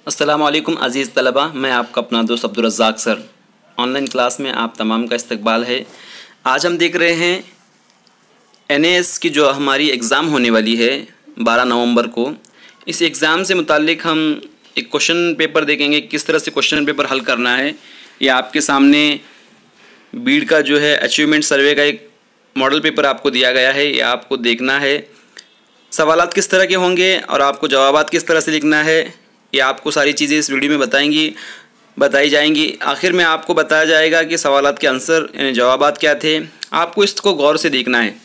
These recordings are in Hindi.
अस्सलामु अलैकुम अज़ीज़ तलबा, मैं आपका अपना दोस्त Abdul Razzaq sir. Online class में आप तमाम का इस्तकबाल है। आज हम देख रहे हैं NAS की जो हमारी एग्ज़ाम होने वाली है 12 नवंबर को। इस एग्ज़ाम से मुताल्लिक़ हम एक क्वेश्चन पेपर देखेंगे, किस तरह से क्वेश्चन पेपर हल करना है। ये आपके सामने बीड का जो है अचीवमेंट सर्वे का एक मॉडल पेपर आपको दिया गया है। ये आपको देखना है सवालात किस तरह के होंगे और आपको जवाबात किस तरह से लिखना है। ये आपको सारी चीज़ें इस वीडियो में बताई जाएंगी। आखिर में आपको बताया जाएगा कि सवालात के आंसर यानी जवाबात क्या थे। आपको इसको गौर से देखना है।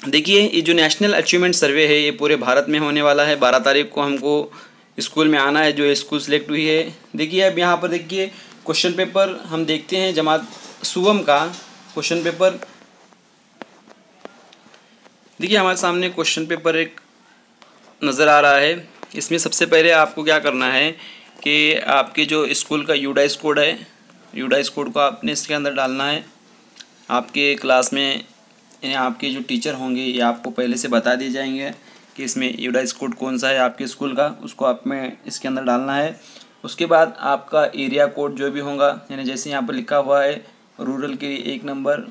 देखिए, ये जो नेशनल अचीवमेंट सर्वे है ये पूरे भारत में होने वाला है। 12 तारीख को हमको स्कूल में आना है, जो स्कूल सेलेक्ट हुई है। देखिए, अब यहाँ पर देखिए क्वेश्चन पेपर हम देखते हैं जमात सुवम का क्वेश्चन पेपर। देखिए, हमारे सामने क्वेश्चन पेपर एक नज़र आ रहा है। इसमें सबसे पहले आपको क्या करना है कि आपके जो स्कूल का यूडाइस कोड है, यूडाइस कोड को आपने इसके अंदर डालना है। आपके क्लास में यानी आपके जो टीचर होंगे ये आपको पहले से बता दिए जाएंगे कि इसमें यूडाइस कोड कौन सा है आपके स्कूल का, उसको आप में इसके अंदर डालना है। उसके बाद आपका एरिया कोड जो भी होगा, यानी जैसे यहाँ पर लिखा हुआ है रूरल के लिए 1 नंबर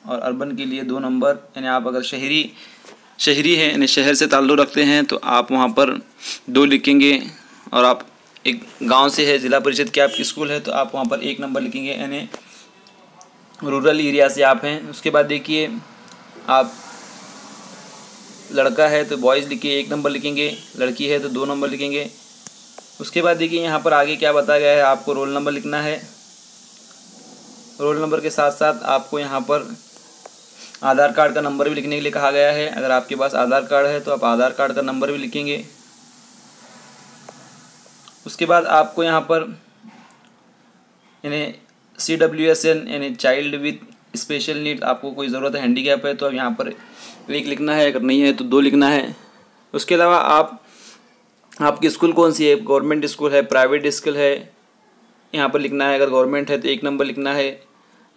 और अर्बन के लिए 2 नंबर, यानी आप अगर शहरी हैं यानी शहर से ताल्लुक़ रखते हैं तो आप वहाँ पर 2 लिखेंगे। और आप एक गांव से है, ज़िला परिषद के आपकी स्कूल है तो आप वहाँ पर 1 नंबर लिखेंगे, यानी रूरल एरिया से आप हैं। उसके बाद देखिए, आप लड़का है तो बॉयज़ लिखिए 1 नंबर लिखेंगे, लड़की है तो 2 नंबर लिखेंगे। उसके बाद देखिए यहाँ पर आगे क्या बताया गया है, आपको रोल नंबर लिखना है। रोल नंबर के साथ साथ आपको यहाँ पर आधार कार्ड का नंबर भी लिखने के लिए कहा गया है। अगर आपके पास आधार कार्ड है तो आप आधार कार्ड का नंबर भी लिखेंगे। उसके बाद आपको यहाँ पर यानी CWSN यानी चाइल्ड विथ स्पेशल नीड, आपको कोई ज़रूरत है, हैंडीकैप है तो अब यहाँ पर 1 लिखना है, अगर नहीं है तो 2 लिखना है। उसके अलावा आपकी स्कूल कौन सी है, गवर्नमेंट स्कूल है, प्राइवेट स्कूल है, यहाँ पर लिखना है। अगर गवर्नमेंट है तो 1 नंबर लिखना है,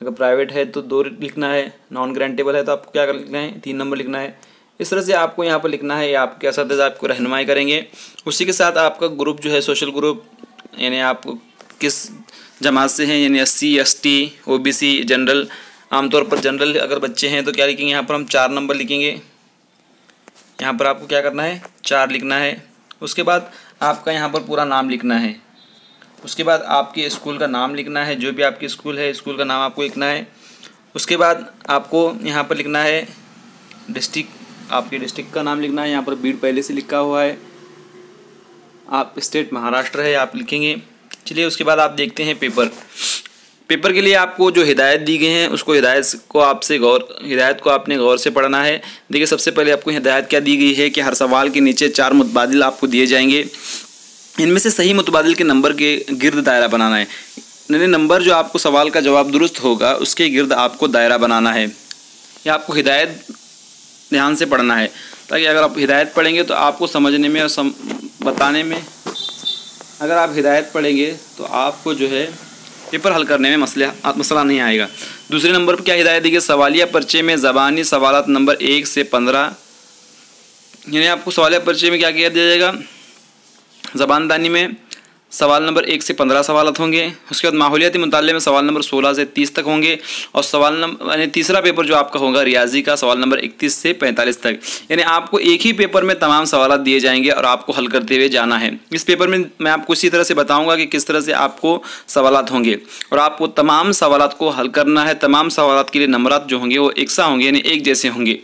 अगर प्राइवेट है तो 2 लिखना है, नॉन ग्रांटेबल है तो आपको क्या लिखना है, 3 नंबर लिखना है। इस तरह से आपको यहाँ पर लिखना है। या आपके असातिज़ा आपको रहनुमाई करेंगे। उसी के साथ आपका ग्रुप जो है सोशल ग्रुप, यानी आप किस जमात से हैं, यानी SC ST OBC जनरल। आमतौर पर जनरल अगर बच्चे हैं तो क्या लिखेंगे, यहाँ पर हम 4 नंबर लिखेंगे। यहाँ पर आपको क्या करना है, 4 लिखना है। उसके बाद आपका यहाँ पर पूरा नाम लिखना है। उसके बाद आपके स्कूल का नाम लिखना है, जो भी आपकी स्कूल है स्कूल का नाम आपको लिखना है। उसके बाद आपको यहाँ पर लिखना है डिस्ट्रिक्ट, आपके डिस्ट्रिक्ट का नाम लिखना है। यहाँ पर बीड पहले से लिखा हुआ है, आप स्टेट महाराष्ट्र है आप लिखेंगे। चलिए, उसके बाद आप देखते हैं पेपर के लिए आपको जो हिदायत दी गई हैं उसको हिदायत को आपने गौर से पढ़ना है। देखिए, सबसे पहले आपको हिदायत क्या दी गई है कि हर सवाल के नीचे 4 मुतबादिल आपको दिए जाएंगे। इनमें से सही मुतबादिल के नंबर के गिर्द दायरा बनाना है। यानी नंबर जो आपको सवाल का जवाब दुरुस्त होगा उसके गिर्द आपको दायरा बनाना है। या आपको हिदायत ध्यान से पढ़ना है, ताकि अगर आप हिदायत पढ़ेंगे तो आपको समझने में और बताने में, अगर आप हिदायत पढ़ेंगे तो आपको जो है पेपर हल करने में मसला नहीं आएगा। दूसरे नंबर पर क्या हिदायत दी गई, सवालिया पर्चे में ज़बानी सवालात नंबर 1 से 15, यानी आपको सवालिया पर्चे में क्या किया दिया जाएगा, ज़बानदानी में सवाल नंबर 1 से 15 सवालात होंगे। उसके बाद माहौलियाती मुताले में सवाल नंबर 16 से 30 तक होंगे। और सवाल नंबर यानी तीसरा पेपर जो आपका होगा रियाजी का, सवाल नंबर 31 से 45 तक। यानी आपको एक ही पेपर में तमाम सवालात दिए जाएंगे और आपको हल करते हुए जाना है। इस पेपर में मैं आपको इसी तरह से बताऊँगा कि किस तरह से आपको सवालात होंगे और आपको तमाम सवालात को हल करना है। तमाम सवालात के लिए नंबरात जो होंगे वो एकसा होंगे, यानी एक जैसे होंगे।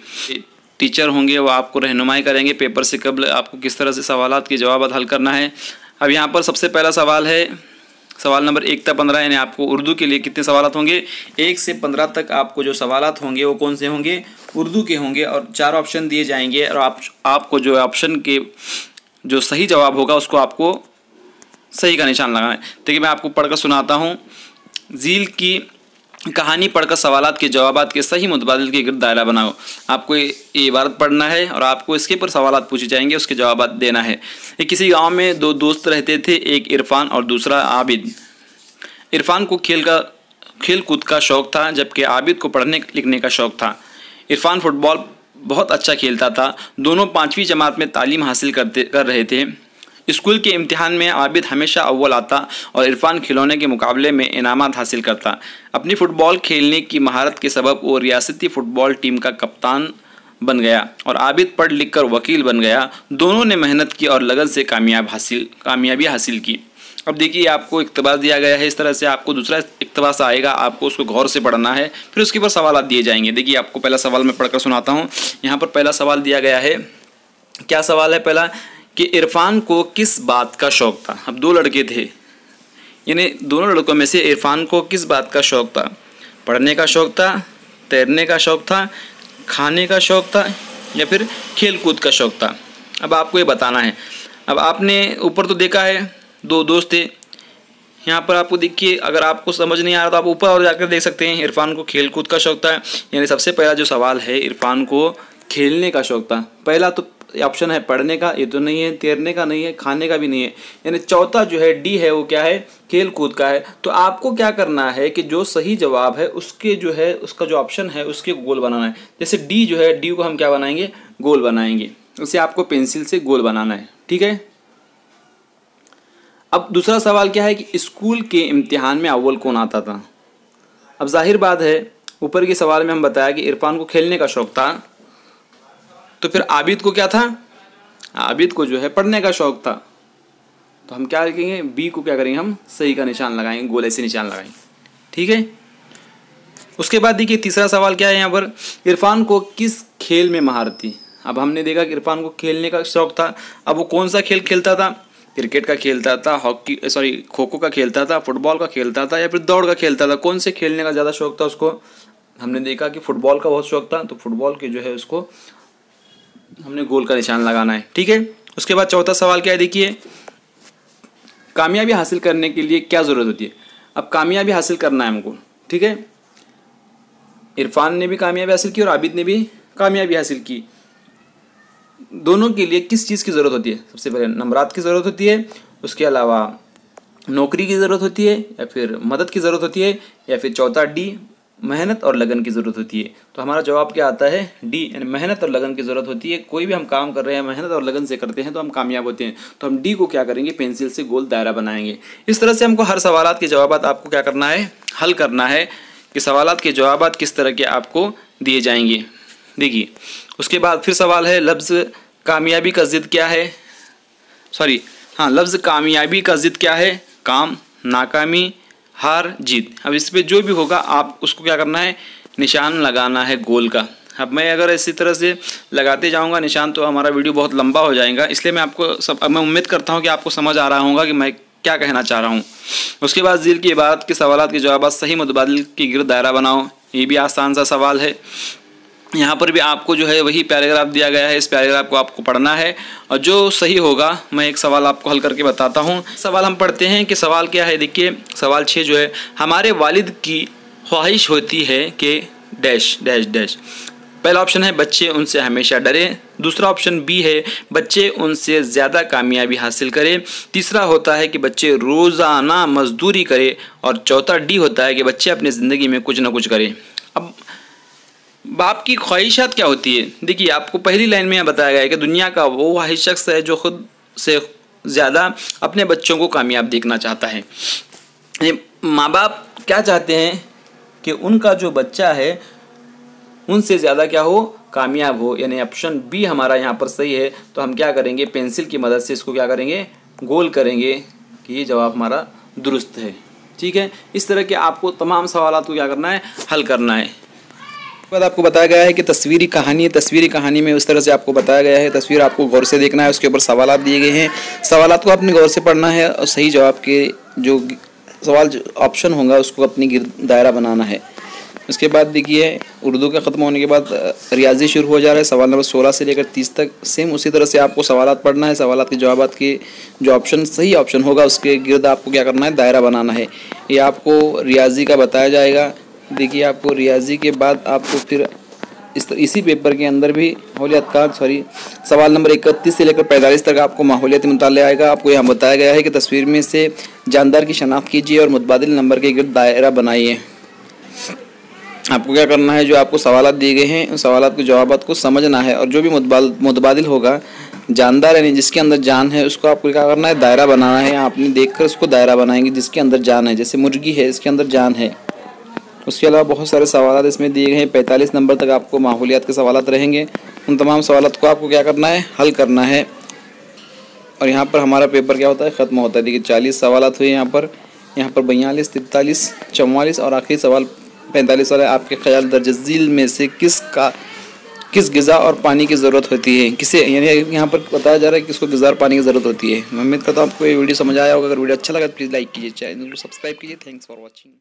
टीचर होंगे वो आपको रहनुमाई करेंगे पेपर से कबल आपको किस तरह से सवालात के जवाब हल करना है। अब यहाँ पर सबसे पहला सवाल है सवाल नंबर 1 से 15, यानी आपको उर्दू के लिए कितने सवालात होंगे, 1 से 15 तक आपको जो सवालात होंगे वो कौन से होंगे, उर्दू के होंगे। और 4 ऑप्शन दिए जाएंगे और आपको जो ऑप्शन के जो सही जवाब होगा उसको आपको सही का निशान लगाना है। देखिए, मैं आपको पढ़कर सुनाता हूँ। झील की कहानी पढ़कर सवालात के जवाबात के सही मुतबादिल के गिर्द दायरा बनाओ। आपको ये इबारत पढ़ना है और आपको इसके ऊपर सवालात पूछे जाएंगे, उसके जवाब देना है। किसी गांव में 2 दोस्त रहते थे, एक इरफान और दूसरा आबिद। इरफान को खेल कूद का शौक़ था, जबकि आबिद को पढ़ने लिखने का शौक़ था। इरफान फुटबॉल बहुत अच्छा खेलता था। दोनों 5वीं जमात में तालीम हासिल कर रहे थे। स्कूल के इम्तिहान में आबिद हमेशा अव्वल आता और इरफान खिलौने के मुकाबले में इनामात हासिल करता। अपनी फ़ुटबॉल खेलने की महारत के सबब वो रियासती फ़ुटबॉल टीम का कप्तान बन गया और आबिद पढ़ लिख कर वकील बन गया। दोनों ने मेहनत की और लगन से कामयाबी हासिल की। अब देखिए आपको इक़्तिबास दिया गया है, इस तरह से आपको दूसरा इक़्तिबास आएगा, आपको उसको गौर से पढ़ना है, फिर उसके ऊपर सवाल दिए जाएंगे। देखिए आपको पहला सवाल मैं पढ़कर सुनाता हूँ। यहाँ पर पहला सवाल दिया गया है, क्या सवाल है पहला, कि इरफान को किस बात का शौक़ था। अब दो लड़के थे, यानी दोनों लड़कों में से इरफान को किस बात का शौक़ था। पढ़ने का शौक़ था, तैरने का शौक़ था, खाने का शौक़ था या फिर खेल कूद का शौक़ था। अब आपको ये बताना है। अब आपने ऊपर तो देखा है दो दोस्त थे, यहाँ पर आपको देखिए अगर आपको समझ नहीं आ रहा तो आप ऊपर और जाकर देख सकते हैं। इरफान को खेल कूद का शौक़ था, यानी सबसे पहला जो सवाल है इरफान को खेलने का शौक़ था। पहला तो ऑप्शन है पढ़ने का, ये तो नहीं है, तैरने का नहीं है, खाने का भी नहीं है, यानी चौथा जो है डी है वो क्या है, खेल कूद का है। तो आपको क्या करना है कि जो सही जवाब है उसके जो है उसका जो ऑप्शन है उसके गोल बनाना है। जैसे डी जो है, डी को हम क्या बनाएंगे, गोल बनाएंगे। उसे आपको पेंसिल से गोल बनाना है, ठीक है। अब दूसरा सवाल क्या है कि स्कूल के इम्तिहान में अव्वल कौन आता था। अब जाहिर बात है ऊपर के सवाल में हम बताया कि इरफान को खेलने का शौक़ था, तो फिर आबिद को क्या था, आबिद को जो है पढ़ने का शौक़ था। तो हम क्या लिखेंगे, बी को क्या करेंगे, हम सही का निशान लगाएंगे, गोले से निशान लगाएंगे, ठीक है। उसके बाद देखिए तीसरा सवाल क्या है यहाँ पर, इरफान को किस खेल में महारत थी। अब हमने देखा कि इरफान को खेलने का शौक़ था। अब वो कौन सा खेल खेलता था, क्रिकेट का खेलता था, खो खो का खेलता था, फुटबॉल का खेलता था या फिर दौड़ का खेलता था। कौन से खेलने का ज़्यादा शौक़ था उसको। हमने देखा कि फुटबॉल का बहुत शौक़ था, तो फुटबॉल के जो है उसको हमने गोल का निशान लगाना है, ठीक है। उसके बाद चौथा सवाल क्या है, देखिए कामयाबी हासिल करने के लिए क्या ज़रूरत होती है। अब कामयाबी हासिल करना है हमको, ठीक है। इरफान ने भी कामयाबी हासिल की और आबिद ने भी कामयाबी हासिल की। दोनों के लिए किस चीज़ की ज़रूरत होती है, सबसे पहले नंबरात की ज़रूरत होती है, उसके अलावा नौकरी की ज़रूरत होती है या फिर मदद की ज़रूरत होती है या फिर चौथा डी मेहनत और लगन की ज़रूरत होती है। तो हमारा जवाब क्या आता है, डी, यानी मेहनत और लगन की ज़रूरत होती है। कोई भी हम काम कर रहे हैं मेहनत और लगन से करते हैं तो हम कामयाब होते हैं। तो हम डी को क्या करेंगे, पेंसिल से गोल दायरा बनाएंगे। इस तरह से हमको हर सवालात के जवाब आपको क्या करना है, हल करना है कि सवालात के जवाब किस तरह के आपको दिए जाएंगे। देखिए उसके बाद फिर सवाल है, लफ्ज़ कामयाबी का ज़िद क्या है, लफ्ज़ कामयाबी का ज़िद क्या है, काम, नाकामी, हार, जीत। अब इस पर जो भी होगा आप उसको क्या करना है, निशान लगाना है गोल का। अब मैं अगर इसी तरह से लगाते जाऊंगा निशान तो हमारा वीडियो बहुत लंबा हो जाएगा, इसलिए मैं उम्मीद करता हूं कि आपको समझ आ रहा होगा कि मैं क्या कहना चाह रहा हूं। उसके बाद ज़िल की इबारत के सवालात के जवाब सही मुतबादिल के गिर्द दायरा बनाओ। ये भी आसान सा सवाल है। यहाँ पर भी आपको जो है वही पैराग्राफ दिया गया है, इस पैराग्राफ को आपको पढ़ना है और जो सही होगा मैं एक सवाल आपको हल करके बताता हूँ। सवाल हम पढ़ते हैं कि सवाल क्या है। देखिए सवाल 6 जो है, हमारे वालिद की ख्वाहिश होती है कि डैश डैश डैश। पहला ऑप्शन है बच्चे उनसे हमेशा डरें, दूसरा ऑप्शन बी है बच्चे उनसे ज़्यादा कामयाबी हासिल करें, तीसरा होता है कि बच्चे रोज़ाना मजदूरी करें और चौथा डी होता है कि बच्चे अपनी ज़िंदगी में कुछ ना कुछ करें। अब बाप की ख्वाहिशात क्या होती है। देखिए आपको पहली लाइन में बताया गया है कि दुनिया का वो वाहिद शख्स है जो खुद से ज़्यादा अपने बच्चों को कामयाब देखना चाहता है। माँ बाप क्या चाहते हैं कि उनका जो बच्चा है उनसे ज़्यादा क्या हो, कामयाब हो, यानी ऑप्शन बी हमारा यहाँ पर सही है। तो हम क्या करेंगे, पेंसिल की मदद से इसको क्या करेंगे, गोल करेंगे कि ये जवाब हमारा दुरुस्त है, ठीक है। इस तरह के आपको तमाम सवालात को क्या करना है, हल करना है। बाद आपको बताया गया है कि तस्वीरी कहानी है। तस्वीरी कहानी में उस तरह से आपको बताया गया है, तस्वीर आपको गौर से देखना है, उसके ऊपर सवालात दिए गए हैं, सवालात को आपने गौर से पढ़ना है और सही जवाब के जो सवाल ऑप्शन होगा उसको अपनी दायरा बनाना है। उसके बाद देखिए उर्दू का ख़त्म होने के बाद रियाजी शुरू हो जा रहा है। सवाल नंबर 16 से लेकर 30 तक सेम उसी तरह से आपको सवालात पढ़ना है। सवालात के जवाबात के जो ऑप्शन सही ऑप्शन होगा उसके गिर्द आपको क्या करना है, दायरा बनाना है। ये आपको रियाजी का बताया जाएगा। देखिए आपको रियाजी के बाद आपको फिर इसी पेपर के अंदर भी सवाल नंबर 31 से लेकर 45 तक आपको माहौलियाती मुताला आएगा। आपको यहाँ बताया गया है कि तस्वीर में से जानदार की शनाख्त कीजिए और मुतबादिल नंबर के गिर्द दायरा बनाइए। आपको क्या करना है, जो आपको सवालात दिए गए हैं उन सवालात के जवाबात को समझना है और जो भी मुतबादिल होगा जानदार यानी जिसके अंदर जान है उसको आपको क्या करना है, दायरा बनाना है। आपने देखकर उसको दायरा बनाएंगे जिसके अंदर जान है। जैसे मुर्गी है, इसके अंदर जान है। उसके अलावा बहुत सारे सवाल इसमें दिए गए हैं। 45 नंबर तक आपको माहौलियात के सवाल रहेंगे। उन तमाम सवालों को आपको क्या करना है, हल करना है। और यहाँ पर हमारा पेपर क्या होता है, ख़त्म होता है। देखिए 40 सवाल हुए यहाँ पर 42, 43, 44 और आखिरी सवाल 45 वाला। आपके ख्याल दर्ज झील में से किस ग़िज़ा और पानी की ज़रूरत होती है, किसे, यानी यहाँ पर बताया जा रहा है कि किसको ग़िज़ा और पानी की ज़रूरत होती है। मैं उम्मीद करता हूँ आपको ये वीडियो समझ आया होगा। अगर वीडियो अच्छा लगा तो प्लीज़ लाइक कीजिए, चैनल को सब्सक्राइब कीजिए। Thanks for watching.